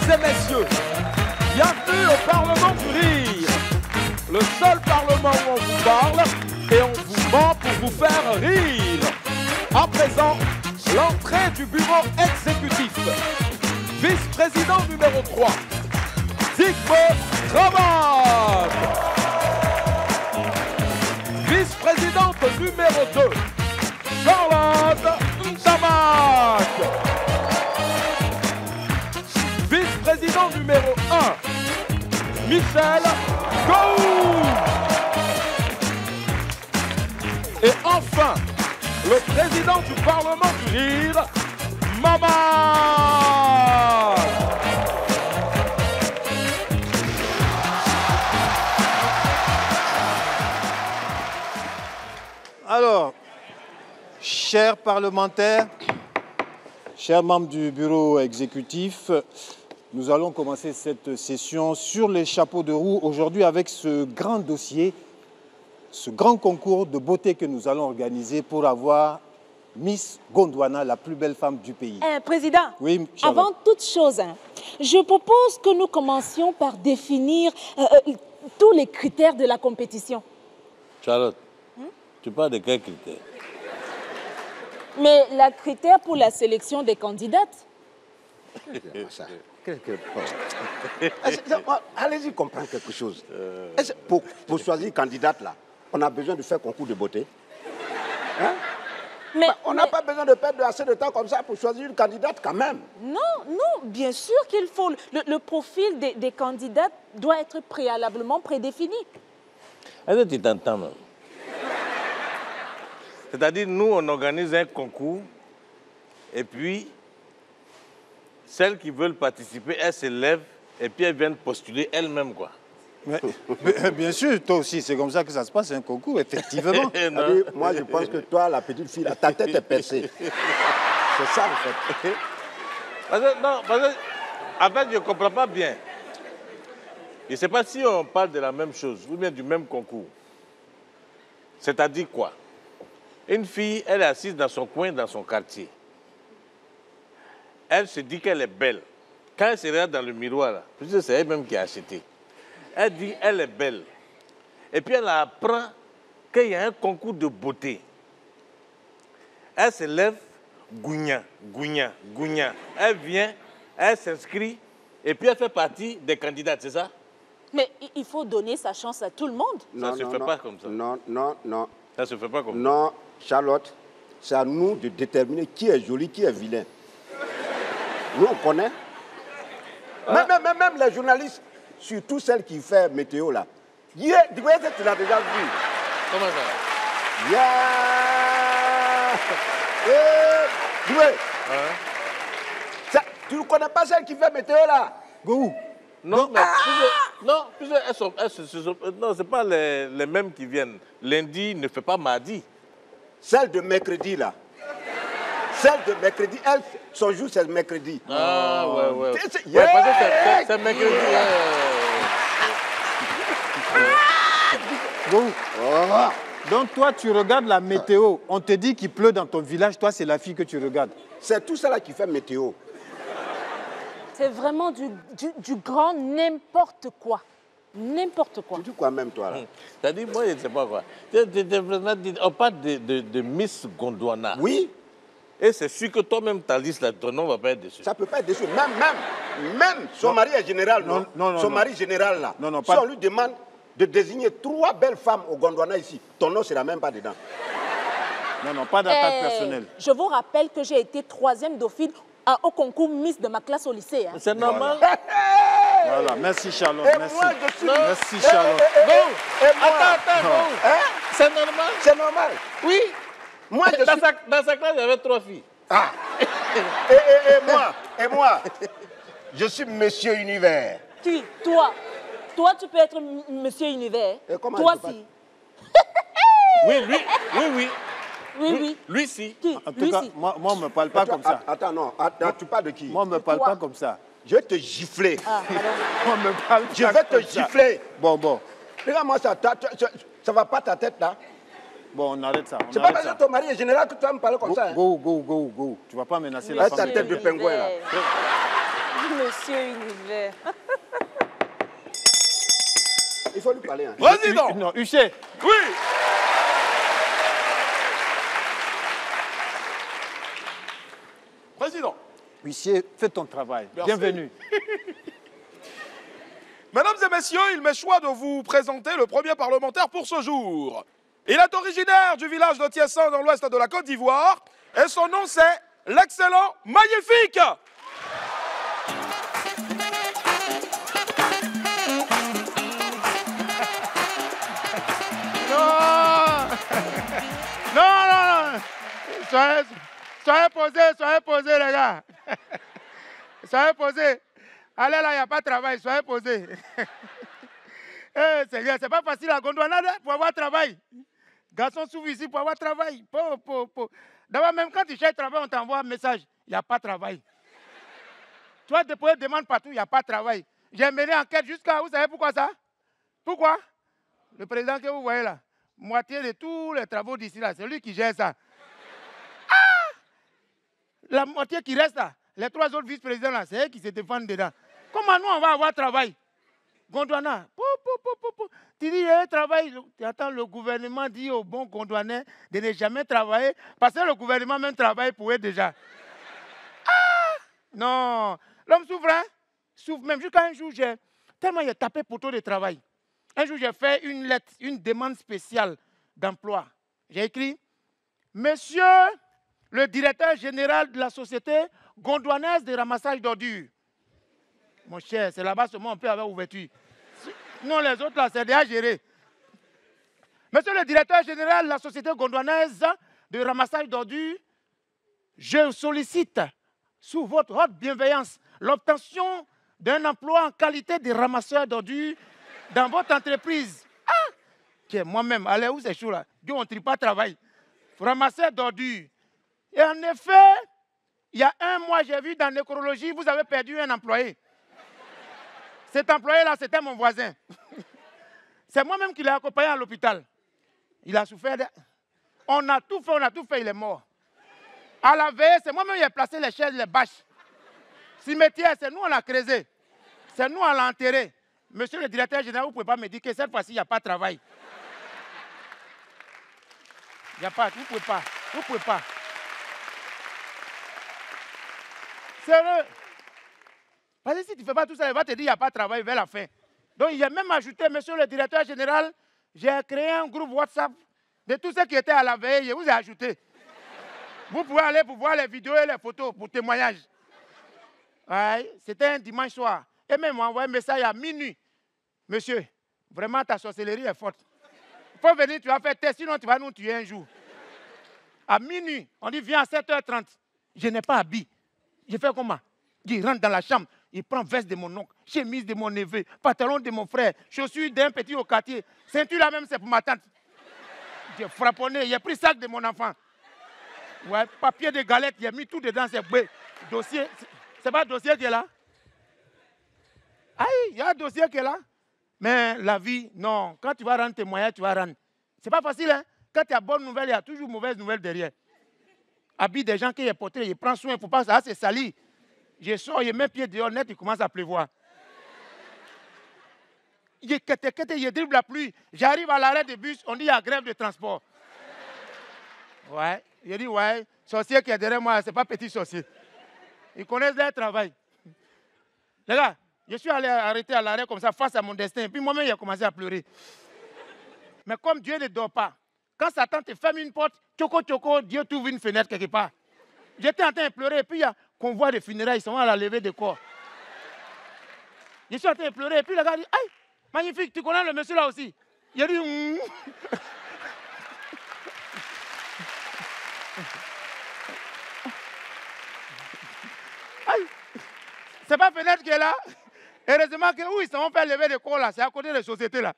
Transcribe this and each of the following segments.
et messieurs, bienvenue au Parlement du Rire. Le seul Parlement où on vous parle et on vous ment pour vous faire rire. À présent, l'entrée du bureau exécutif. Vice-président numéro 3, Zygmunt Travad. Vice-présidente numéro 2, Charlotte Ntamak. Vice-président numéro 1, Michel Gou. Et enfin, le président du Parlement du Rire, Maman. Alors, chers parlementaires, chers membres du bureau exécutif, nous allons commencer cette session sur les chapeaux de roue aujourd'hui avec ce grand dossier, ce grand concours de beauté que nous allons organiser pour avoir Miss Gondwana, la plus belle femme du pays. Président, oui, Charlotte. Avant toute chose, je propose que nous commencions par définir tous les critères de la compétition. Charlotte, tu parles de quels critères? Mais les critères pour la sélection des candidates. Allez-y comprendre quelque chose. Pour choisir candidate, là, on a besoin de faire concours de beauté. Hein? On n'a pas besoin de perdre assez de temps comme ça pour choisir une candidate quand même. Non, non, bien sûr qu'il faut. Le profil des candidates doit être préalablement prédéfini. Est-ce que tu t'entends même? C'est-à-dire, nous, on organise un concours et puis, celles qui veulent participer, elles se lèvent et puis elles viennent postuler elles-mêmes, quoi. Mais, bien sûr, toi aussi, c'est comme ça que ça se passe, un concours, effectivement. Moi, je pense que toi, la petite fille, là, ta tête est percée. C'est ça, en fait. En fait, je ne comprends pas bien. Je ne sais pas si on parle de la même chose ou bien du même concours. C'est-à-dire quoi? Une fille, elle est assise dans son coin, dans son quartier. Elle se dit qu'elle est belle. Quand elle se regarde dans le miroir, là, puisque c'est elle-même qui a acheté, elle dit qu'elle est belle. Et puis elle apprend qu'il y a un concours de beauté. Elle se lève, gougna, gougna, gougna. Elle vient, elle s'inscrit, et puis elle fait partie des candidates, c'est ça? Mais il faut donner sa chance à tout le monde. Ça ne se fait pas comme ça. Non. Ça ne se fait pas comme ça. Non, Charlotte, c'est à nous de déterminer qui est joli, qui est vilain. Nous, on connaît. Même les journalistes, surtout celles qui font météo, là. Tu l'as déjà vu. Comment ça? Tu ne connais pas celle qui fait météo, là? Go. Non, mais non, c'est pas les mêmes qui viennent. Lundi ne fait pas mardi. Celle de mercredi, là. Celle de mercredi, elle, son jour, c'est le mercredi. Ah, ouais. Parce que c'est mercredi. Go. Donc toi, tu regardes la météo. On te dit qu'il pleut dans ton village. Toi, c'est la fille que tu regardes. C'est tout ça là qui fait météo. C'est vraiment du grand n'importe quoi. N'importe quoi. Tu dis quoi même, toi, là? C'est-à-dire, moi, je ne sais pas quoi. On parle de Miss Gondwana. Oui. Et c'est sûr que toi-même, ta liste, là, ton nom ne va pas être dessus. Ça ne peut pas être dessus. Même son mari est général, non? Son mari général, là. Non, si on lui demande de désigner 3 belles femmes au Gondwana ici, ton nom ne sera même pas dedans. Non, pas d'attaque personnelle. Je vous rappelle que j'ai été 3e dauphine au concours Miss de ma classe au lycée. Hein. C'est normal. Voilà, merci Charlotte. Et merci. moi, je suis... Merci Charlotte. Non. Attends. C'est normal. C'est normal. Oui. Moi, je suis... Dans sa classe, il y avait 3 filles. Ah. Et moi, je suis Monsieur Univers. Qui? Toi? Toi, tu peux être Monsieur Univers. Et comment toi, je peux si. Oui. Oui. Lui, si. Qui? En tout Lui, cas, si. moi, on ne me parle pas comme ça. Attends, tu parles de qui? Moi, on ne me parle pas comme ça. Je vais te gifler. On me parle Je vais te gifler. Bon. Regarde-moi ça. Ça va pas ta tête, là? Bon, on arrête ça. C'est pas parce que ton mari est général que tu vas me parler comme ça. Hein? Go. Tu ne vas pas menacer la Ta femme. tête de pingouin, là. Monsieur Univers. Il faut lui parler. Hein. Président. Non, Huchet. Oui. Président. Huissier, fais ton travail. Merci. Bienvenue. Mesdames et messieurs, il m'est choix de vous présenter le premier parlementaire pour ce jour. Il est originaire du village de Tiessin dans l'ouest de la Côte d'Ivoire et son nom c'est l'excellent Magnifique. Non. Soyez posés, les gars. Soyez posés. Allez là, il n'y a pas de travail, soyez posés. C'est pas facile à Gondwana pour avoir travail. Garçon s'ouvre ici pour avoir travail. D'abord, même quand tu cherches travail, on t'envoie un message. Il n'y a pas de travail. Tu vas déposer des demandes partout, il n'y a pas de travail. J'ai mené enquête jusqu'à... Vous savez pourquoi ça? Pourquoi? Le président que vous voyez là, moitié de tous les travaux d'ici là, c'est lui qui gère ça. La moitié qui reste là, les 3 autres vice-présidents là, c'est eux qui se défendent dedans. Comment nous on va avoir travail? Gondwana, tu dis, travail. Tu attends, le gouvernement dit aux bons Gondwanais de ne jamais travailler, parce que le gouvernement même travaille pour eux déjà. Non, l'homme souffre, hein? Souffre même jusqu'à un jour, tellement il a tapé pour taux de travail. Un jour, j'ai fait une lettre, une demande spéciale d'emploi. J'ai écrit, Monsieur le directeur général de la société gondwanaise de ramassage d'ordures. Mon cher, c'est là-bas seulement on peut avoir ouverture. Non, les autres là, c'est déjà géré. Monsieur le directeur général de la société gondwanaise de ramassage d'ordures, je sollicite, sous votre haute bienveillance, l'obtention d'un emploi en qualité de ramasseur d'ordures dans votre entreprise. Moi-même, allez, où c'est chaud là? Dieu, on ne trie pas travail. Ramasseur d'ordures. Et en effet, il y a 1 mois, j'ai vu dans l'écologie, vous avez perdu un employé. Cet employé-là, c'était mon voisin. C'est moi-même qui l'ai accompagné à l'hôpital. Il a souffert. On a tout fait, il est mort. À la veille, c'est moi-même qui ai placé les chaises, les bâches. Cimetière, c'est nous, on l'a creusé. C'est nous, on l'a enterré. Monsieur le directeur général, vous ne pouvez pas me dire que cette fois-ci, il n'y a pas de travail. Il n'y a pas, vous ne pouvez pas. Sérieux. Parce que si tu ne fais pas tout ça, il va te dire qu'il n'y a pas de travail vers la fin. Donc, il a même ajouté, monsieur le directeur général, j'ai créé un groupe WhatsApp de tous ceux qui étaient à la veille, je vous ai ajouté. Vous pouvez aller pour voir les vidéos et les photos pour témoignage. Ouais, c'était un dimanche soir. Et même m'a envoyé un message à minuit. Monsieur, vraiment ta sorcellerie est forte. Il faut venir, tu vas faire test, sinon tu vas nous tuer un jour. À minuit, on dit viens à 7h30. Je n'ai pas habillé. Je fais comment? Il rentre dans la chambre, il prend veste de mon oncle, chemise de mon neveu, pantalon de mon frère, chaussures d'un petit au quartier. Ceinture là même, c'est pour ma tante. J'ai frapponné, j'ai pris sac de mon enfant. Ouais, papier de galette, j'ai mis tout dedans, c'est dossier. C'est pas le dossier qui est là? Aïe, il y a un dossier qui est là. Mais la vie, non. Quand tu vas rendre tes moyens, tu vas rendre. C'est pas facile, hein? Quand tu as bonne nouvelle, il y a toujours mauvaise nouvelle derrière. Habille des gens qui sont portés, ils prennent soin, il ne faut pas ça, c'est sali. Je sors, je mets pied dehors net, il commence à pleuvoir. Je dribble la pluie. J'arrive à l'arrêt de bus, on dit il y a grève de transport. Ouais, je dis ouais, sorcier qui est derrière moi, ce n'est pas petit sorcier. Ils connaissent leur travail. Les gars, je suis allé arrêter à l'arrêt comme ça face à mon destin. Puis moi-même, j'ai commencé à pleurer. Mais comme Dieu ne dort pas, quand Satan te ferme une porte, tchoko, Dieu t'ouvre une fenêtre quelque part. J'étais en train de pleurer et puis il y a un convoi de funérailles, ils sont à la levée des corps. Je suis en train de pleurer et puis le gars dit, aïe, magnifique, tu connais le monsieur là aussi? Il a dit, aïe, c'est pas fenêtre qui est là. Heureusement que où ils sont fait lever des corps là, c'est à côté des sociétés là.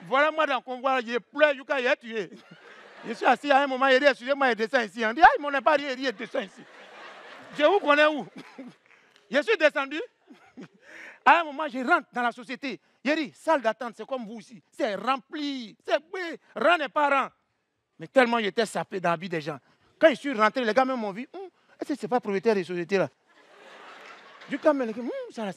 Voilà moi dans le convoi, je pleure jusqu'à y être tué. Je suis assis à un moment, il dit, excusez-moi, il descend ici. On dit, aïe, mon n'est pas rien, il descend ici. Je vous connais où? Je suis descendu. À un moment, je rentre dans la société. Il dit, salle d'attente, c'est comme vous aussi. C'est rempli. C'est oui, rang n'est pas rang. Mais tellement j'étais sapé dans la vie des gens. Quand je suis rentré, les gars même m'ont vu, est-ce que ce n'est pas propriétaire des sociétés là? Du coup, ça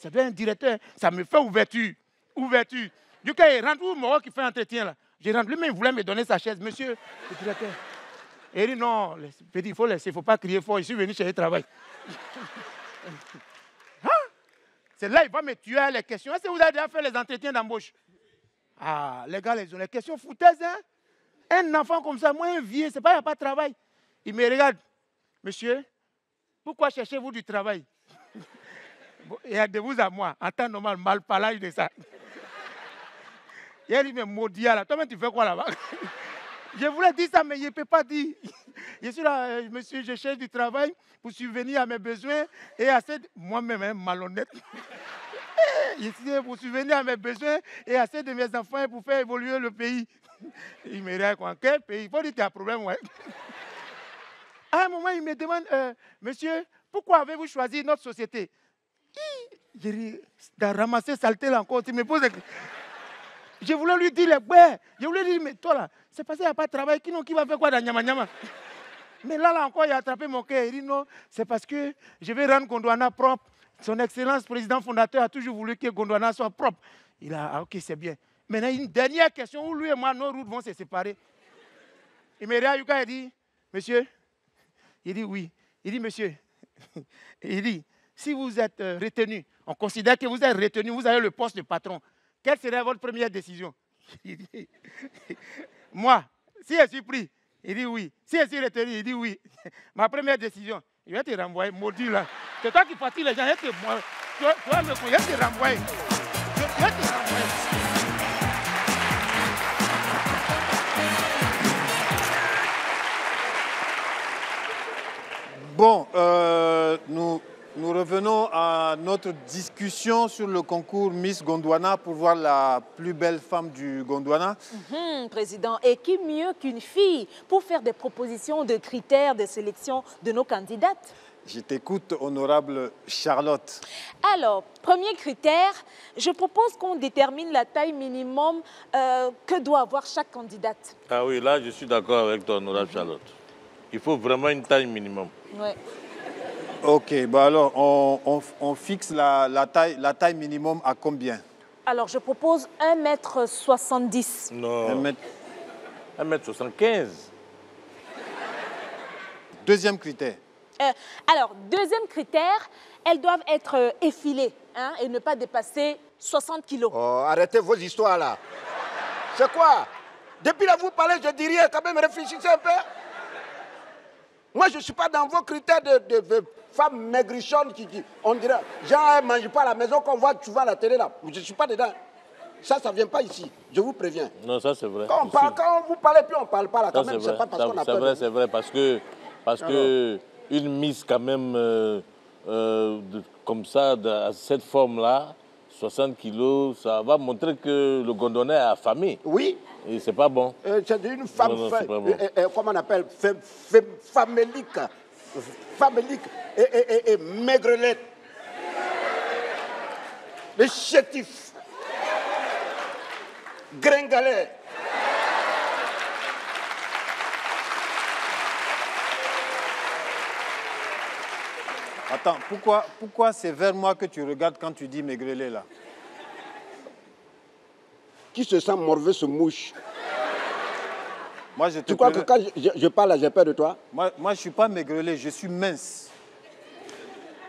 devient un directeur. Ça me fait ouverture. Ouverture. Du coup, il rentre où Moro qui fait entretien là. Je rentre. Lui-même, il voulait me donner sa chaise. Monsieur, le directeur. Et il dit non, il faut laisser, il ne faut pas crier fort. Je suis venu chercher le travail. Hein? C'est là, il va me tuer à les questions. Est-ce que vous avez déjà fait les entretiens d'embauche? Ah, les gars, ils ont les questions foutaises, hein? Un enfant comme ça, moi, un vieux, c'est pas, il n'y a pas de travail. Il me regarde. Monsieur, pourquoi cherchez-vous du travail? Et de vous à moi, en temps normal, mal parlage de ça. Il dit, mais maudit là, toi-même, tu fais quoi là-bas? Je voulais dire ça, mais je ne peux pas dire. Je suis là, monsieur, je cherche du travail pour subvenir à mes besoins et à ceux de... Moi-même, hein, malhonnête. Je suis pour subvenir à mes besoins et à ceux de mes enfants pour faire évoluer le pays. Il me dit, quoi, quel pays? Il faut dire qu'il y a un problème, ouais. À un moment, il me demande, monsieur, pourquoi avez-vous choisi notre société? J'ai dit, de ramasser saleté là encore, tu me poses des... Je voulais lui dire, je voulais lui dire, mais toi là, c'est parce qu'il n'y a pas de travail, qui va faire quoi dans Nyama Nyama? Mais là encore, il a attrapé mon cœur. Il dit non, c'est parce que je vais rendre Gondwana propre. Son Excellence, président fondateur, a toujours voulu que Gondwana soit propre. Il a, ah, ok, c'est bien. Maintenant, une dernière question où lui et moi, nos routes vont se séparer. Il me regarde, il dit, monsieur, il dit oui. Il dit, monsieur, il dit, si vous êtes retenu, on considère que vous êtes retenu, vous avez le poste de patron. Quelle serait votre première décision? Il dit, moi, si je suis pris, il dit oui. Si je suis retenu, il dit oui. Ma première décision, il va te renvoyer, maudit là. C'est toi qui fatigue les gens, tu vas me couiller, je vais te renvoyer. Je vais te renvoyer. Bon, nous revenons à notre discussion sur le concours Miss Gondwana pour voir la plus belle femme du Gondwana. Président, et qui mieux qu'une fille pour faire des propositions de critères de sélection de nos candidates? Je t'écoute, honorable Charlotte. Alors, premier critère, je propose qu'on détermine la taille minimum que doit avoir chaque candidate. Ah oui, là, je suis d'accord avec toi, honorable Charlotte. Il faut vraiment une taille minimum. Ouais. Ok, bah alors on fixe la taille minimum à combien? Alors je propose 1,70 m. Non. 1,75 m. Deuxième critère. Alors, deuxième critère, elles doivent être effilées hein, et ne pas dépasser 60 kilos. Oh, arrêtez vos histoires là. C'est quoi? Depuis là, vous parlez, je dis rien, quand même, réfléchissez un peu. Moi, je ne suis pas dans vos critères de femmes maigrichonnes qui on dirait, genre, elles ne mangent pas à la maison qu'on voit souvent à la télé là. Je ne suis pas dedans. Ça ne vient pas ici. Je vous préviens. Non, ça c'est vrai. Quand vous parlez, puis on ne parle pas là, quand même. C'est pas parce qu'on a peur. C'est vrai, parce que une mise quand même comme ça, à cette forme-là, 60 kilos, ça va montrer que le Gondwanais est affamé. Oui. Et c'est pas bon. C'est une femme, comment on appelle, famélique et maigrelette. Le chétif. Gringalet. Attends, pourquoi c'est vers moi que tu regardes quand tu dis maigrelet là? Qui se sent morveux se mouche. Moi, tu crois que quand je parle, j'ai peur de toi? Moi, je ne suis pas maigrelet, je suis mince.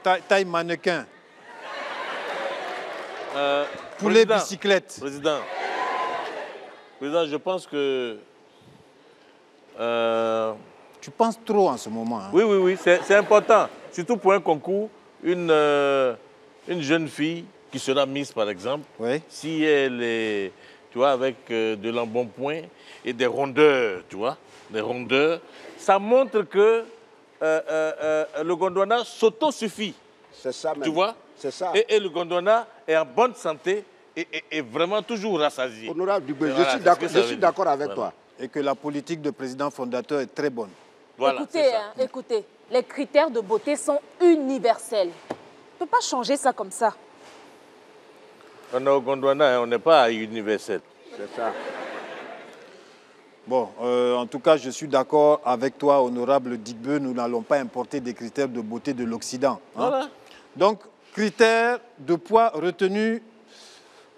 Taille mannequin. Poulet bicyclette. Président, je pense que... Tu penses trop en ce moment. Hein? Oui, c'est important. Surtout pour un concours, une jeune fille qui sera Miss, par exemple, oui. Si elle est, tu vois, avec de l'embonpoint et des rondeurs, tu vois, des rondeurs, ça montre que le Gondwana s'autosuffit. C'est ça même. Tu vois? C'est ça. Et le Gondwana est en bonne santé et vraiment toujours rassasié. Honorable Dubé, voilà, je suis d'accord avec toi. Et que la politique de président fondateur est très bonne. Voilà, écoutez, les critères de beauté sont universels. On ne peut pas changer ça comme ça. On est au Gondwana, on n'est pas universel. C'est ça. Bon, en tout cas, je suis d'accord avec toi, honorable Digbeu. Nous n'allons pas importer des critères de beauté de l'Occident. Hein? Voilà. Donc, Critère de poids retenu,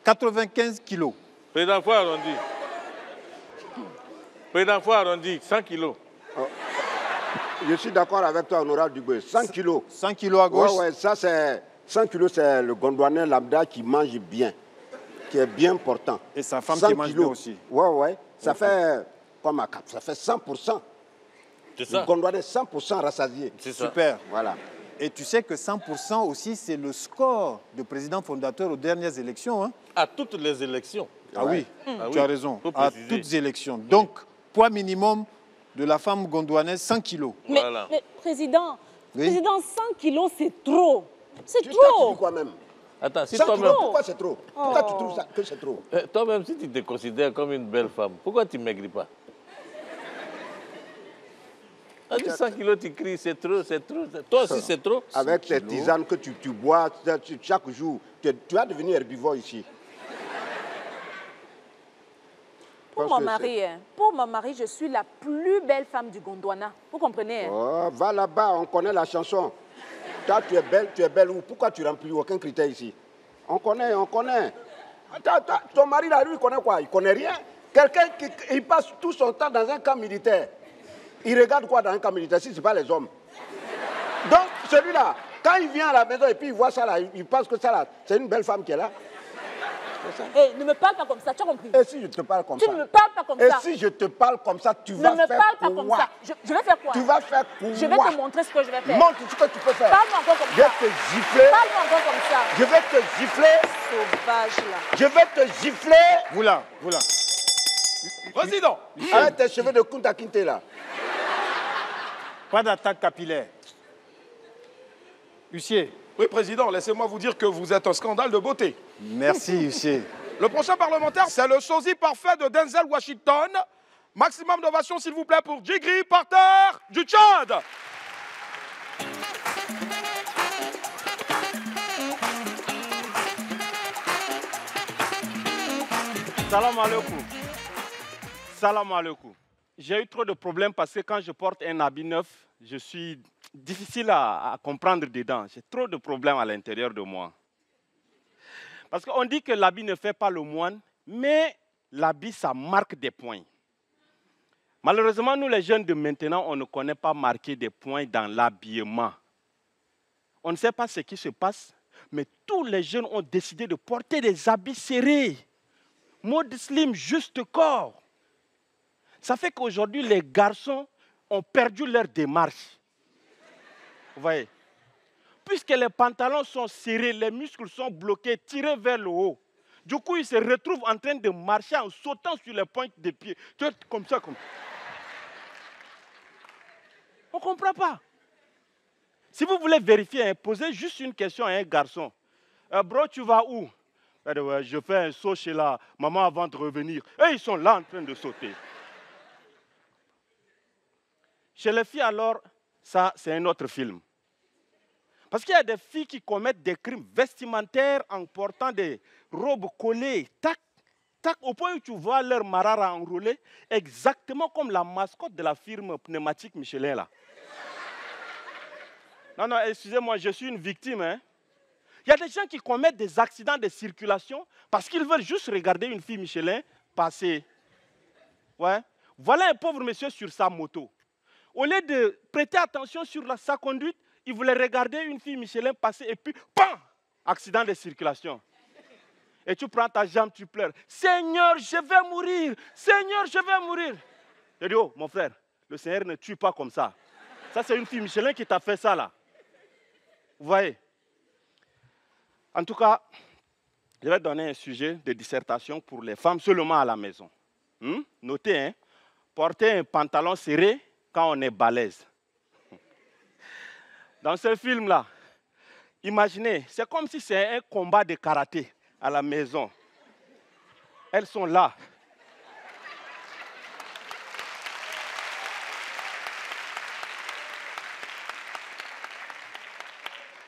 95 kilos. Président, faut arrondir. Président, faut arrondir, 100 kilos. Je suis d'accord avec toi, Honorable Dubé. 100 kilos. 100 kilos à gauche. Ouais, ça c'est... 100 kilos, c'est le Gondwanais lambda qui mange bien, qui est bien portant. Et sa femme qui mange bien aussi. Ouais. Ça fait, comme à Cap, ça fait 100%. C'est ça. Le Gondwanais 100% rassasié. C'est ça. Super. Voilà. Et tu sais que 100% aussi, c'est le score de président fondateur aux dernières élections. Hein? À toutes les élections. Ah oui, Ah tu oui, as raison. faut À préciser. toutes les élections. Donc, poids minimum de la femme gondwanaise, 100 kilos. Voilà. Mais président, Oui. président, 100 kilos, c'est trop. C'est Tu trop. dis quoi même? Attends, si 100 toi-même, kilos, pourquoi c'est trop? Pourquoi tu trouves ça, que c'est trop? toi-même, si tu te considères comme une belle femme, pourquoi tu ne maigris pas? À 100 kilos, tu cries, c'est trop, c'est trop. Toi aussi, c'est trop. Avec tes tisanes que tu bois chaque jour, tu vas devenir herbivore ici. Pour mon mari, je suis la plus belle femme du Gondwana. Vous comprenez? Hein? Oh, va là-bas, on connaît la chanson. Toi, tu es belle où? Pourquoi tu remplis aucun critère ici? On connaît. Ton mari, là, lui, il connaît quoi? Il connaît rien. Quelqu'un qui passe tout son temps dans un camp militaire. Il regarde quoi dans un camp militaire si ce n'est pas les hommes? Donc, celui-là, quand il vient à la maison et puis il voit ça là, il pense que ça là, c'est une belle femme qui est là. Hey, ne me parle pas comme ça, tu as compris? Et si je te parle comme ça? Tu ne me parles pas comme ça. Et si je te parle comme ça, tu vas faire quoi? Ne me parle pas comme ça. Je vais faire quoi? Tu vas faire quoi? Je vais te montrer ce que je vais faire. Montre ce que tu peux faire. Parle-moi encore comme Je vais ça. te gifler. Parle-moi encore comme ça. Je vais te gifler. Sauvage là. Je vais te gifler. Vous là. Président, Avec tes cheveux de Kunta Kinte là. Pas d'attaque capillaire. Huissier. oui, Président, laissez-moi vous dire que vous êtes un scandale de beauté. Merci, huissier. Le prochain parlementaire, c'est le sosie parfait de Denzel Washington. Maximum d'ovation, s'il vous plaît, pour Djigri, parterre du Tchad. Salam alaikum. Salam alaikum. J'ai eu trop de problèmes parce que quand je porte un habit neuf, je suis difficile à comprendre dedans. J'ai trop de problèmes à l'intérieur de moi. Parce qu'on dit que l'habit ne fait pas le moine, mais l'habit, ça marque des points. Malheureusement, nous les jeunes de maintenant, on ne connaît pas marquer des points dans l'habillement. On ne sait pas ce qui se passe, mais tous les jeunes ont décidé de porter des habits serrés. Mode slim, juste corps. Ça fait qu'aujourd'hui, les garçons ont perdu leur démarche. Vous voyez? Puisque les pantalons sont serrés, les muscles sont bloqués, tirés vers le haut. Du coup, ils se retrouvent en train de marcher en sautant sur les pointes des pieds. Comme ça, comme ça. On ne comprend pas. Si vous voulez vérifier, posez juste une question à un garçon. Bro, tu vas où? Je fais un saut chez la maman avant de revenir. Et ils sont là en train de sauter. Chez les filles, alors, ça, c'est un autre film. Parce qu'il y a des filles qui commettent des crimes vestimentaires en portant des robes collées, tac, tac, au point où tu vois leur marara enroulé, exactement comme la mascotte de la firme pneumatique Michelin, là. Non, excusez-moi, je suis une victime, hein. Il y a des gens qui commettent des accidents de circulation parce qu'ils veulent juste regarder une fille Michelin passer. Ouais. Voilà un pauvre monsieur sur sa moto. Au lieu de prêter attention sur sa conduite, il voulait regarder une fille Michelin passer et puis, PAM! Accident de circulation. Et tu prends ta jambe, tu pleures. Seigneur, je vais mourir. Seigneur, je vais mourir. Je dis, oh, mon frère, le Seigneur ne tue pas comme ça. Ça, c'est une fille Michelin qui t'a fait ça, là. Vous voyez? En tout cas, je vais donner un sujet de dissertation pour les femmes seulement à la maison. Notez, hein, porter un pantalon serré quand on est balèze. Dans ce film-là, imaginez, c'est comme si c'est un combat de karaté à la maison. Elles sont là.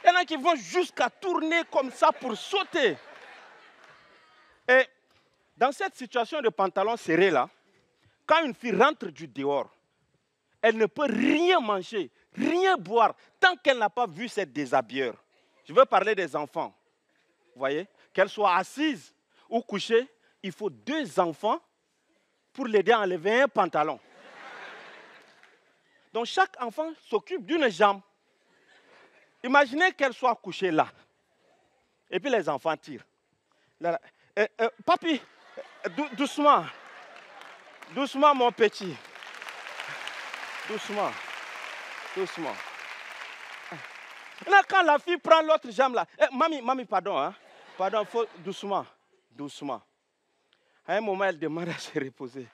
Il y en a qui vont jusqu'à tourner comme ça pour sauter. Et dans cette situation de pantalon serré là, quand une fille rentre du dehors, elle ne peut rien manger, rien boire, tant qu'elle n'a pas vu cette déshabilleur. Je veux parler des enfants. Vous voyez? Qu'elle soit assise ou couchée, il faut 2 enfants pour l'aider à enlever un pantalon. Donc chaque enfant s'occupe d'une jambe. Imaginez qu'elle soit couchée là. Et puis les enfants tirent. Là, là. Papi, doucement. Doucement mon petit. Doucement. Doucement. Là, quand la fille prend l'autre jambe là, mamie, pardon, hein? Pardon, faut doucement, doucement. À un moment, elle demande à se reposer.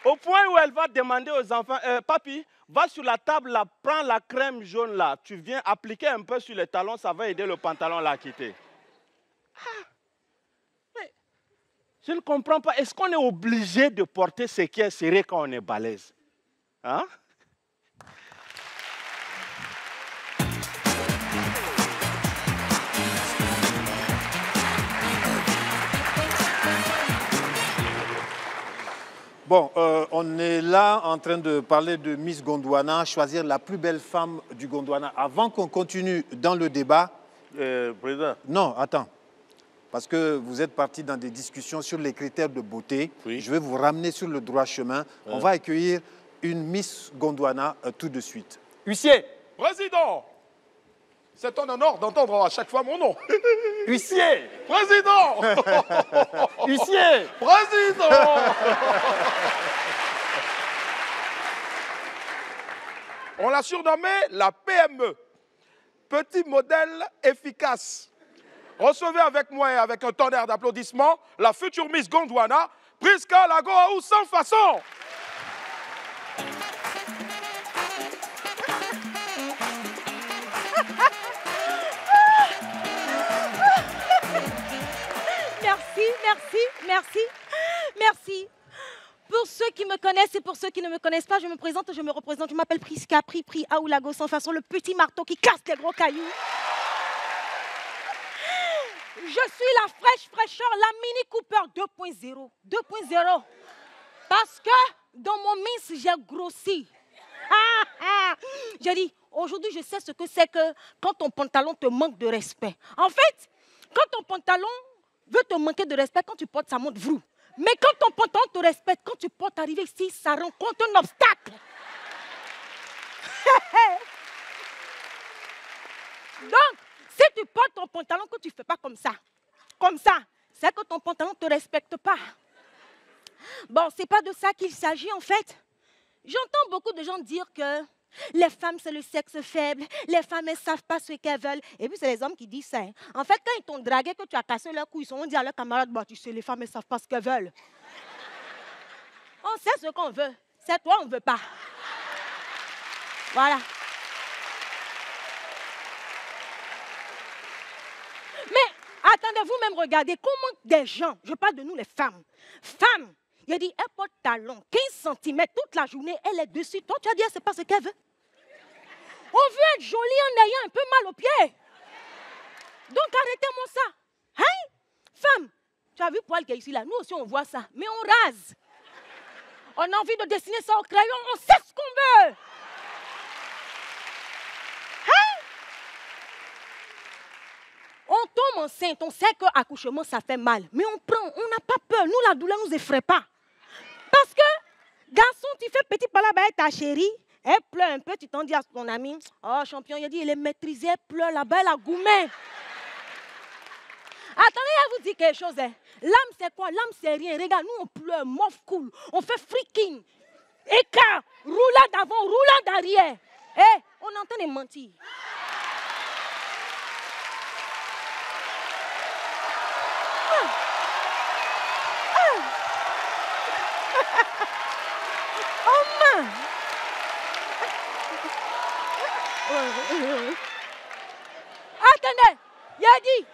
Au point où elle va demander aux enfants, papi, va sur la table là, prends la crème jaune là, tu viens appliquer un peu sur les talons, ça va aider le pantalon là à quitter. Ah, mais je ne comprends pas, est-ce qu'on est obligé de porter ce qui est serré quand on est balèze? Hein? Bon, on est là en train de parler de Miss Gondwana, choisir la plus belle femme du Gondwana. Avant qu'on continue dans le débat... Président. Non, attends. Parce que vous êtes parti dans des discussions sur les critères de beauté. Oui. Je vais vous ramener sur le droit chemin. On va accueillir une Miss Gondwana tout de suite. Huissier. Président, c'est un honneur d'entendre à chaque fois mon nom. Huissier. Président. Huissier. Président. On l'a surnommée la PME. Petit modèle efficace. Recevez avec moi et avec un tonnerre d'applaudissements la future Miss Gondwana, Priska Lagoaou sans façon. Merci. Pour ceux qui me connaissent et pour ceux qui ne me connaissent pas, je me présente, je me représente. Je m'appelle Priska, Pri Aoulago sans façon, le petit marteau qui casse les gros cailloux. Je suis la fraîcheur, la Mini Cooper 2.0. 2.0. Parce que dans mon mince, j'ai grossi. J'ai dit, aujourd'hui, je sais ce que c'est que quand ton pantalon te manque de respect. En fait, quand ton pantalon veut te manquer de respect, quand tu portes, ça monte vrou. Mais quand ton pantalon te respecte, quand tu portes arriver ici, ça rencontre un obstacle. Donc, si tu portes ton pantalon, que tu ne fais pas comme ça, c'est que ton pantalon ne te respecte pas. Bon, ce n'est pas de ça qu'il s'agit en fait. J'entends beaucoup de gens dire que les femmes, c'est le sexe faible, les femmes, elles ne savent pas ce qu'elles veulent. Et puis, c'est les hommes qui disent ça. En fait, quand ils t'ont dragué, que tu as cassé leur couille, on dit à leurs camarades, bah, tu sais, les femmes, elles ne savent pas ce qu'elles veulent. On sait ce qu'on veut. C'est toi, on ne veut pas. Voilà. Mais, attendez-vous même regarder comment des gens, je parle de nous les femmes, il a dit, elle porte talon, 15 cm toute la journée, elle est dessus. Toi, tu as dit, elle ne sait pas ce qu'elle veut. On veut être jolie en ayant un peu mal aux pieds. Donc, arrêtez-moi ça. Hein? Femme, tu as vu poil qui est ici, là? Nous aussi, on voit ça. Mais on rase. On a envie de dessiner ça au crayon. On sait ce qu'on veut. Hein? On tombe enceinte. On sait qu'accouchement, ça fait mal. Mais on prend. On n'a pas peur. Nous, la douleur ne nous effraie pas. Parce que, garçon, tu fais petit palabra avec ta chérie, elle pleure un peu, tu t'en dis à ton ami, oh champion, il a dit, elle est maîtrisée, elle pleure là-bas, elle a gourmet. Attendez, elle vous dit quelque chose. Hein. L'âme, c'est quoi? L'âme, c'est rien. Regarde, nous, on pleure, mof cool, on fait freaking, écart, roulade avant, roulade arrière. Eh, on est en train de mentir. Oh man! Attendez, il a dit,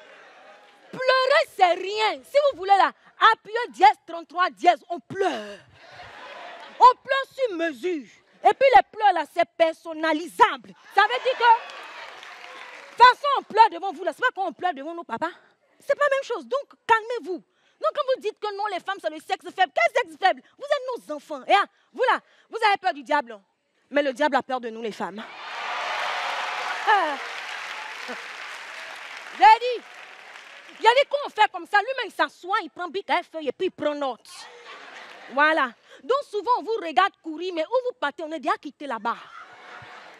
pleurer c'est rien. Si vous voulez là, appuyez dièse 33 dièse, on pleure. On pleure sur mesure. Et puis les pleurs là, c'est personnalisable. Ça veut dire que, de toute façon, on pleure devant vous là. C'est pas quand on pleure devant nos papas. C'est pas la même chose. Donc, calmez-vous. Donc, quand vous dites que non, les femmes, c'est le sexe faible, quel sexe faible? Vous êtes nos enfants. Et vous là, vous avez peur du diable. Mais le diable a peur de nous, les femmes. Il y a des qu'on fait comme ça. Lui-même, il s'assoit, il prend bic à feuille et puis il prend note. Voilà. Donc souvent, on vous regarde courir, mais où vous partez, on est déjà quitté là-bas.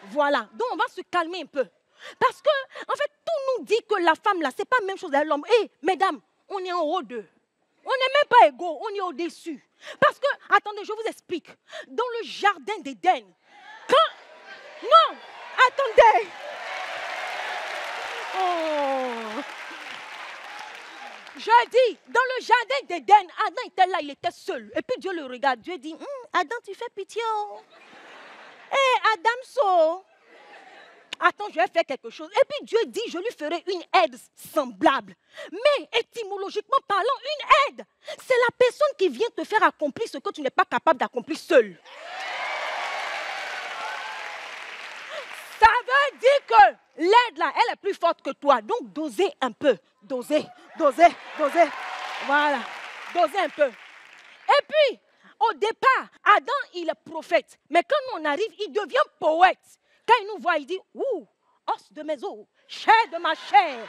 Voilà. Donc on va se calmer un peu. Parce que, en fait, tout nous dit que la femme, là, c'est pas la même chose avec l'homme. Hé, mesdames, on est en haut d'eux. On n'est même pas égaux, on est au-dessus. Parce que, attendez, je vous explique. Dans le jardin d'Éden, quand... Non, attendez. Oh. Je dis, dans le jardin d'Éden, Adam était là, il était seul. Et puis Dieu le regarde. Dieu dit, Adam, tu fais pitié. Hé, Adam, so. Attends, je vais faire quelque chose. Et puis Dieu dit, je lui ferai une aide semblable. Mais étymologiquement parlant, une aide, c'est la personne qui vient te faire accomplir ce que tu n'es pas capable d'accomplir seul. Ça veut dire que l'aide là, elle est plus forte que toi. Donc dosez un peu. Dosez. Voilà. Dosez un peu. Et puis, au départ, Adam, il est prophète. Mais quand on arrive, il devient poète. Quand il nous voit, il dit, ouh, os de mes os, chair de ma chair.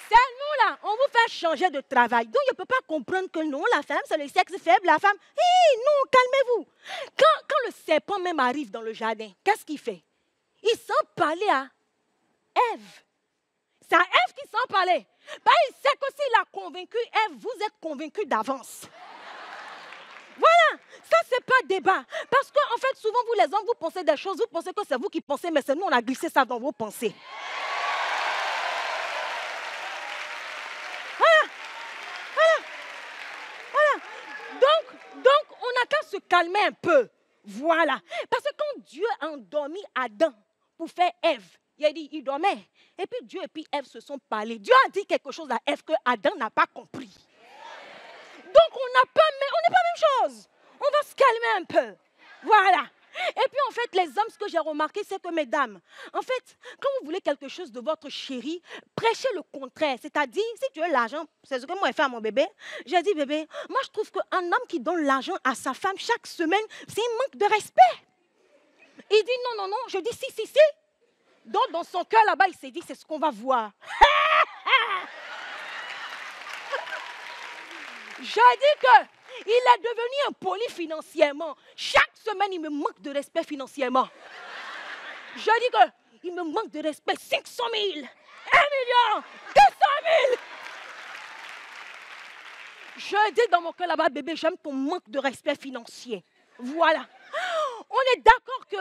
C'est nous là, on vous fait changer de travail. Donc, il ne peut pas comprendre que non, la femme, c'est le sexe faible, la femme. Non, calmez-vous. Quand le serpent même arrive dans le jardin, qu'est-ce qu'il fait? Il sent parler à Ève. C'est à Ève qui sent parler. Ben, il sait que s'il a convaincu Ève, vous êtes convaincu d'avance. Voilà, ça c'est pas débat. Parce qu'en fait, souvent vous les hommes, vous pensez des choses, vous pensez que c'est vous qui pensez, mais c'est nous, on a glissé ça dans vos pensées. Voilà. Donc, on n'a qu'à se calmer un peu. Voilà. Parce que quand Dieu a endormi Adam pour faire Ève, il a dit, il dormait. Et puis Dieu et puis Ève se sont parlé. Dieu a dit quelque chose à Ève que Adam n'a pas compris. Donc, on n'est pas la même chose. On va se calmer un peu. Voilà. Et puis, en fait, les hommes, ce que j'ai remarqué, c'est que, mesdames, en fait, quand vous voulez quelque chose de votre chéri, prêchez le contraire. C'est-à-dire, si tu veux l'argent, c'est ce que moi j'ai fait à mon bébé. J'ai dit, bébé, moi, je trouve qu'un homme qui donne l'argent à sa femme chaque semaine, c'est un manque de respect. Il dit, non. Je dis, si. Donc, dans son cœur, là-bas, il s'est dit, c'est ce qu'on va voir. Je dis qu'il est devenu impoli financièrement. Chaque semaine, il me manque de respect financièrement. Je dis qu'il me manque de respect 500 000, 1 million, 200 000. Je dis dans mon cœur là-bas, bébé, j'aime ton manque de respect financier. Voilà. On est d'accord que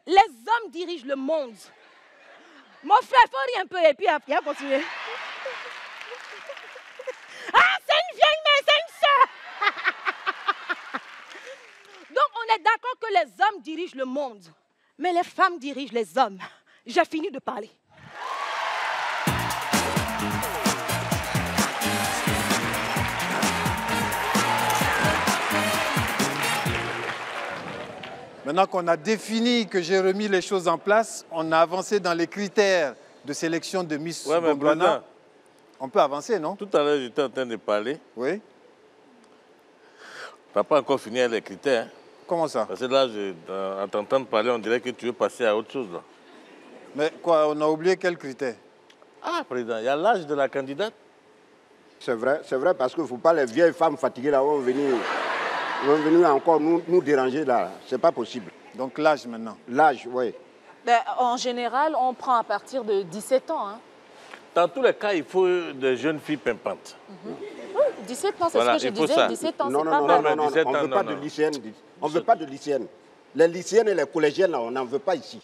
les hommes dirigent le monde. Mon frère, il faut rire un peu et puis après, continuer. Ah, c'est une vieille mère, c'est une sœur. Donc, on est d'accord que les hommes dirigent le monde, mais les femmes dirigent les hommes. J'ai fini de parler. Maintenant qu'on a défini, que j'ai remis les choses en place, on a avancé dans les critères de sélection de Miss Gondwana. On peut avancer, non? Tout à l'heure, j'étais en train de parler. Oui. Tu n'as pas encore fini avec les critères. Comment ça? Parce que là, en t'entendant parler, on dirait que tu veux passer à autre chose. Là. Mais quoi, on a oublié quels critères? Ah, président, il y a l'âge de la candidate. C'est vrai, parce que il ne faut pas les vieilles femmes fatiguées là vont venir encore nous déranger là. C'est pas possible. Donc l'âge maintenant? L'âge, oui. Ben, en général, on prend à partir de 17 ans. Hein. Dans tous les cas, il faut des jeunes filles pimpantes. Oui, 17 ans, c'est ce que je disais. 17 ans, c'est pas mal. Non, on ne veut pas de lycéennes. On ne veut pas de lycéennes. Les lycéennes et les collégiennes, là, on n'en veut pas ici.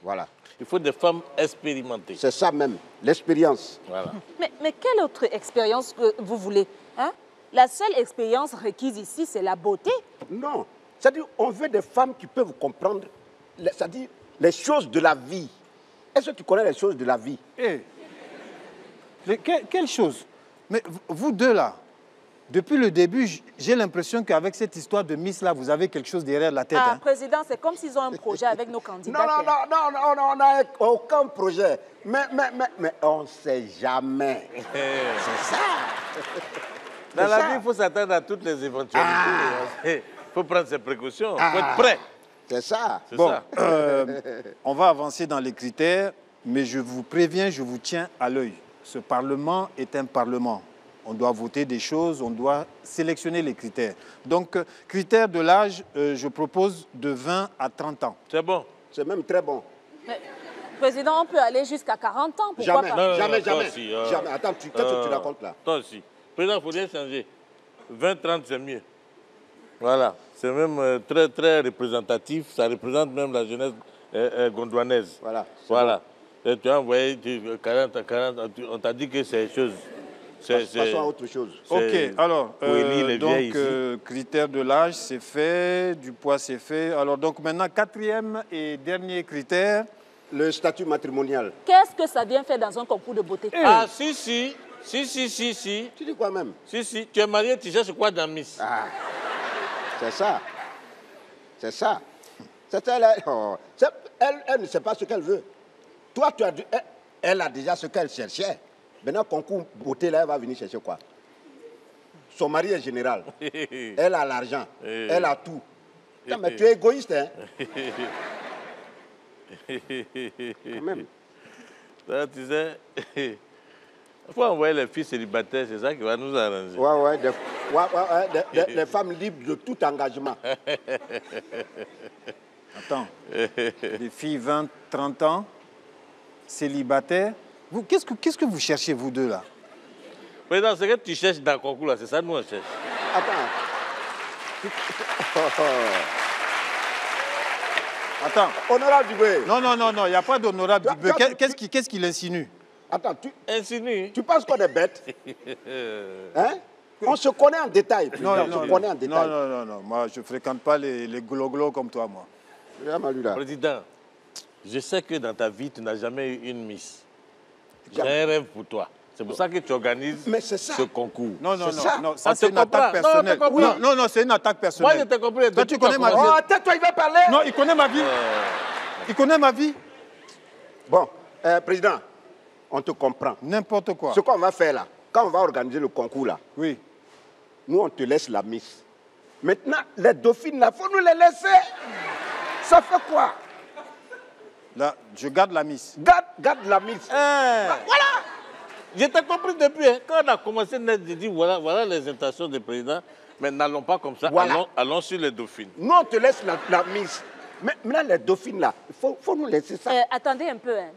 Voilà. Il faut des femmes expérimentées. C'est ça même, l'expérience. Voilà. Mais quelle autre expérience que vous voulez, hein? La seule expérience requise ici, c'est la beauté. Non. C'est-à-dire, on veut des femmes qui peuvent comprendre, c'est-à-dire, les choses de la vie. Est-ce que tu connais les choses de la vie? Quelles choses? Mais vous deux là, depuis le début, j'ai l'impression qu'avec cette histoire de Miss là, vous avez quelque chose derrière la tête. Ah, hein? Président, c'est comme s'ils ont un projet avec nos candidats. Non, on n'a aucun projet. Mais on ne sait jamais. C'est ça. Dans la vie, il faut s'attendre à toutes les éventualités. Il faut prendre ses précautions. Il faut être prêt. C'est ça. Bon, on va avancer dans les critères. Mais je vous préviens, je vous tiens à l'œil. Ce Parlement est un Parlement. On doit voter des choses, on doit sélectionner les critères. Donc, critère de l'âge, je propose de 20 à 30 ans. C'est bon. C'est même très bon. Mais, Président, on peut aller jusqu'à 40 ans. Pourquoi Jamais, pas? Non, jamais, toi jamais. aussi, Jamais. Attends, qu'est-ce que tu racontes là? Toi aussi. Président, il faudrait changer. 20-30, c'est mieux. Voilà. C'est même très, très représentatif. Ça représente même la jeunesse gondouanaise. Voilà. Voilà. Et tu as envoyé 40, on t'a dit que c'est chose. Passons à autre chose. Ok, alors, pour élire les vieilles donc, critère de l'âge, c'est fait, du poids, c'est fait. Alors, donc, maintenant, quatrième et dernier critère. Le statut matrimonial. Qu'est-ce que ça vient faire dans un concours de beauté? Ah, si. Si. Tu dis quoi même? Si. Tu es marié, tu cherches quoi dans Miss? Ah, c'est ça. C'est ça. Elle ne sait pas ce qu'elle veut. Toi, elle a déjà ce qu'elle cherchait. Maintenant, concours beauté, là, elle va venir chercher quoi? Son mari est général. Elle a l'argent. Elle a tout. Putain, mais tu es égoïste, hein? Quand même. Ça, tu sais, il faut envoyer les filles célibataires, c'est ça qui va nous arranger. Des femmes libres de tout engagement. Attends, des filles 20, 30 ans, célibataires. Qu'est-ce que vous cherchez, vous deux, là? Président, ce que tu cherches dans le concours, là, c'est ça que nous on cherche. Attends. Honorable Dubé. Non, il n'y a pas d'honorable Dubé. Qu'est-ce qu'il insinue? Attends, Insinue. tu penses qu'on est bête? Hein? On se connaît en détail. Non, moi, je ne fréquente pas les glo-glo comme toi, moi. Président, je sais que dans ta vie, tu n'as jamais eu une Miss. J'ai un rêve pour toi. C'est pour ça que tu organises ce concours. Non, ça c'est une attaque personnelle. Non, c'est une attaque personnelle. Moi, je t'ai compris. Toi, tu connais ma vie. Oh, tais-toi, il va parler. Non, il connaît ma vie. Il connaît ma vie. Bon, président, on te comprend. N'importe quoi. Ce qu'on va faire là, quand on va organiser le concours là, oui. Nous, on te laisse la Miss. Maintenant, les dauphines là, il faut nous les laisser. Ça fait quoi? Là, je garde la Miss. Garde la Miss. Voilà. Je t'ai compris depuis. Hein. Quand on a commencé net, j'ai dit voilà les intentions du président, mais n'allons pas comme ça. Voilà. Allons sur les dauphines. Nous, on te laisse la Miss. Mais maintenant, les dauphines là, il faut nous laisser ça. Attendez un peu. Hein.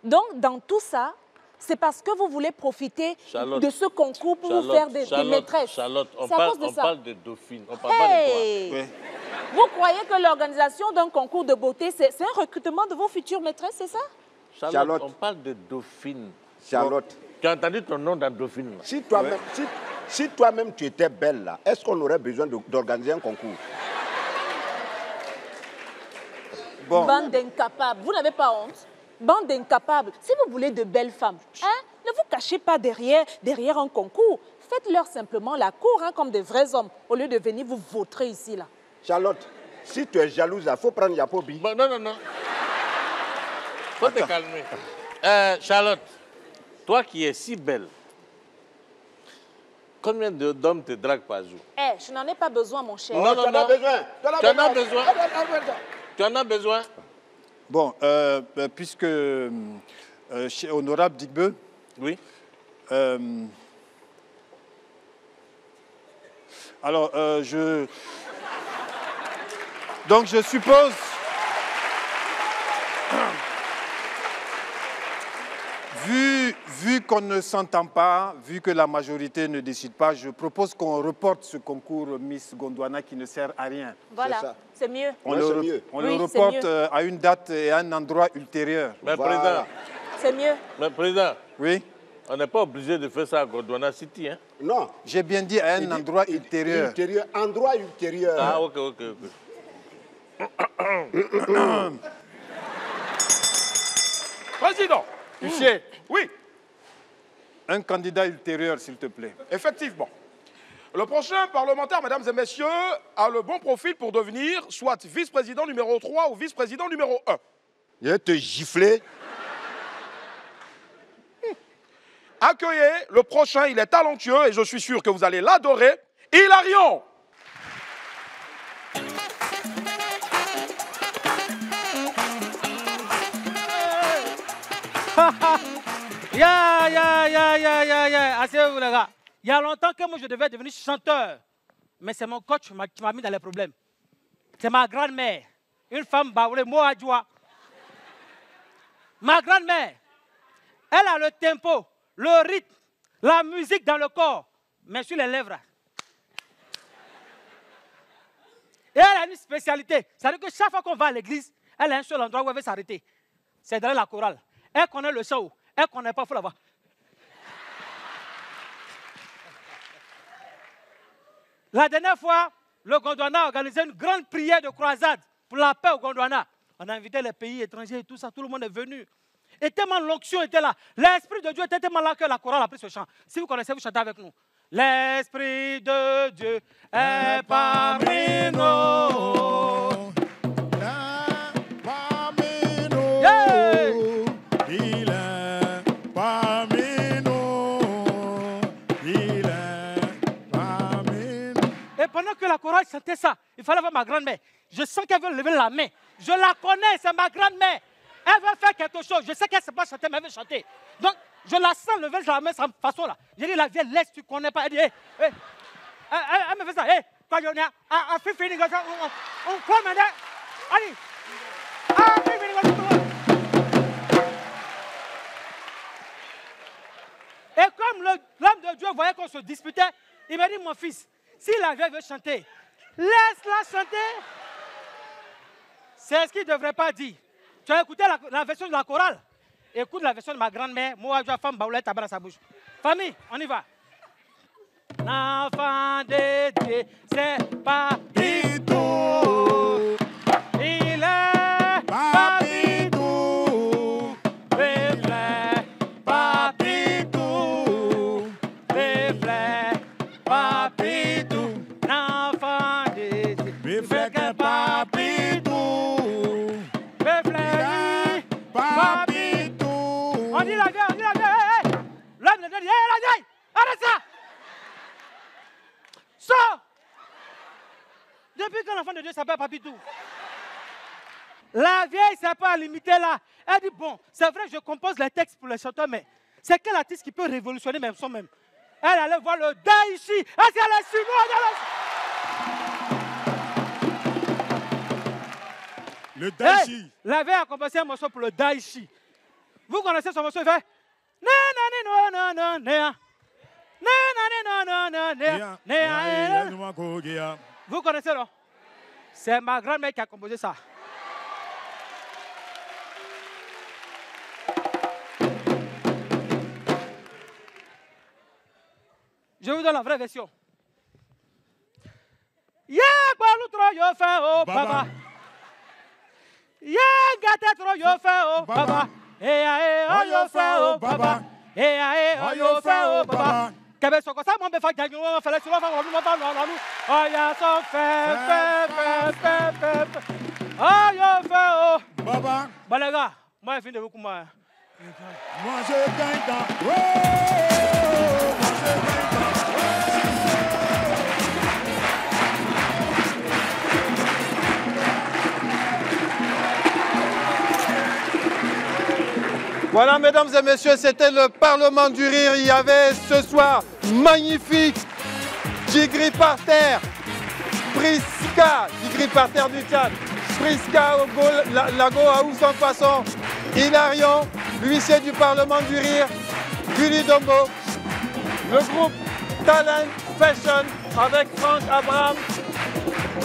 Donc, dans tout ça, c'est parce que vous voulez profiter de ce concours pour vous faire des maîtresses. Charlotte, on parle de dauphines. On parle pas de toi. Oui. Vous croyez que l'organisation d'un concours de beauté, c'est un recrutement de vos futures maîtresses, c'est ça? Charlotte, on parle de dauphines. Charlotte. Tu as entendu ton nom dans dauphine? Si toi-même tu étais belle là, est-ce qu'on aurait besoin d'organiser un concours? Bon. Bande d'incapables. Vous n'avez pas honte? Bande d'incapables. Si vous voulez de belles femmes, hein, ne vous cachez pas derrière un concours. Faites-leur simplement la cour, hein, comme des vrais hommes, au lieu de venir vous vautrer ici, là. Charlotte, si tu es jalouse, il faut prendre Yapobi. Bon, non. Faut te calmer. Charlotte, toi qui es si belle, combien d'hommes te draguent par jour? Je n'en ai pas besoin, mon cher. Non, tu en as besoin. Tu en as besoin? Bon, puisque honorable Digbeu. Oui. Alors, donc, je suppose... Vu qu'on ne s'entend pas, vu que la majorité ne décide pas, je propose qu'on reporte ce concours Miss Gondwana qui ne sert à rien. Voilà, c'est mieux. On le reporte à une date et à un endroit ultérieur. Mais président... C'est mieux. Mais président... Oui. On n'est pas obligé de faire ça à Gondwana City, hein? Non. J'ai bien dit à un endroit ultérieur. Endroit ultérieur. Ah, ok. Président, Huissier. Oui. Un candidat ultérieur, s'il te plaît. Effectivement. Le prochain parlementaire, mesdames et messieurs, a le bon profil pour devenir soit vice-président numéro 3 ou vice-président numéro 1. Il va te gifler. Accueillez le prochain, il est talentueux et je suis sûr que vous allez l'adorer. Hilarion. Asseyez-vous les gars. Il y a longtemps que moi je devais devenir chanteur. Mais c'est mon coach qui m'a mis dans les problèmes. C'est ma grand-mère. Une femme baoulée, Moadjoua. Ma grand-mère, elle a le tempo, le rythme, la musique dans le corps, mais sur les lèvres. Et elle a une spécialité. C'est-à-dire que chaque fois qu'on va à l'église, elle a un seul endroit où elle veut s'arrêter. C'est dans la chorale. Elle connaît le chant. Elle ne connaît pas, il faut la voir. La dernière fois, le Gondwana a organisé une grande prière de croisade pour la paix au Gondwana. On a invité les pays étrangers et tout ça, tout le monde est venu. Et tellement l'onction était là. L'Esprit de Dieu était tellement là que la chorale a pris ce chant. Si vous connaissez, vous chantez avec nous. L'Esprit de Dieu est parmi nous. Parmi nous. Yeah. Il est parmi nous. Il est parmi nous. Et pendant que la chorale chantait ça, il fallait voir ma grand-mère. Je sens qu'elle veut lever la main. Je la connais, c'est ma grand-mère. Elle veut faire quelque chose. Je sais qu'elle ne sait pas chanter, mais elle veut chanter. Donc, je la sens lever la main de cette façon-là. J'ai dit, la vieille, laisse, tu ne connais pas. Elle dit, elle me fait ça. Quand on est à fini, on croit maintenant. Allez. Et comme l'homme de Dieu voyait qu'on se disputait, il m'a dit, mon fils, si la vieille veut chanter, laisse-la chanter. C'est ce qu'il ne devrait pas dire. Tu as écouté la version de la chorale? Écoute la version de ma grand-mère. Moi, je suis femme baoulette, tabac dans sa bouche. Famille, on y va. L'enfant de Dieu, c'est Papitou. Il est Papitou. Le frère Papitou. Le frère Papitou. L'enfant de Dieu. Le frère Papitou. On dit la vieille, on dit la vieille. L'homme de Dieu dit, la vieille, arrête ça. Sors. Depuis que l'enfant de Dieu s'appelle Papitou. La vieille ne s'est pas limitée là. Elle dit, bon, c'est vrai, je compose les textes pour les chanteurs, mais c'est quel artiste qui peut révolutionner même son même? Elle allait voir le Daichi. Est-ce qu'elle est sur nous? Le Daichi. La vieille a composé un morceau pour le Daichi. Vous connaissez son morceau? Il fait Vous connaissez, non? C'est ma grand-mère qui a composé ça. Je vous donne la vraie version. Yeah, balutro yo fe oh baba. Yeah, gata tro yo fe oh baba. Oh yo fe oh baba. Oh yo fe oh baba. Kebe soko sa mon be fa jangu on fele si on fa onu fa nu. Oh ya so fe. Oh yo fe oh baba. Balega, moi je viens de vous comment. Moi je gagne dans. Oh, moi je gagne dans. Voilà, mesdames et messieurs, c'était le Parlement du Rire. Il y avait ce soir, magnifique, Djigri par terre, Priska, Djigri par terre du Tchad, Priska Lago Aou sans façon, Hilarion, l'huissier du Parlement du Rire, Gulli Dombo, le groupe Talent Fashion avec Franck Abraham,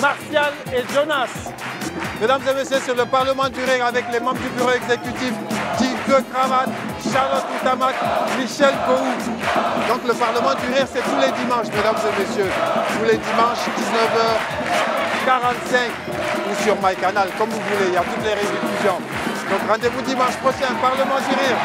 Martial et Jonas. Mesdames et messieurs, c'est le Parlement du Rire avec les membres du bureau exécutif, Tigre Cravate, Charlotte Outamak, Michel Kohou. Donc le Parlement du Rire, c'est tous les dimanches, mesdames et messieurs. Tous les dimanches, 19h45 ou sur MyCanal, comme vous voulez, il y a toutes les rediffusions. Donc rendez-vous dimanche prochain, Parlement du Rire.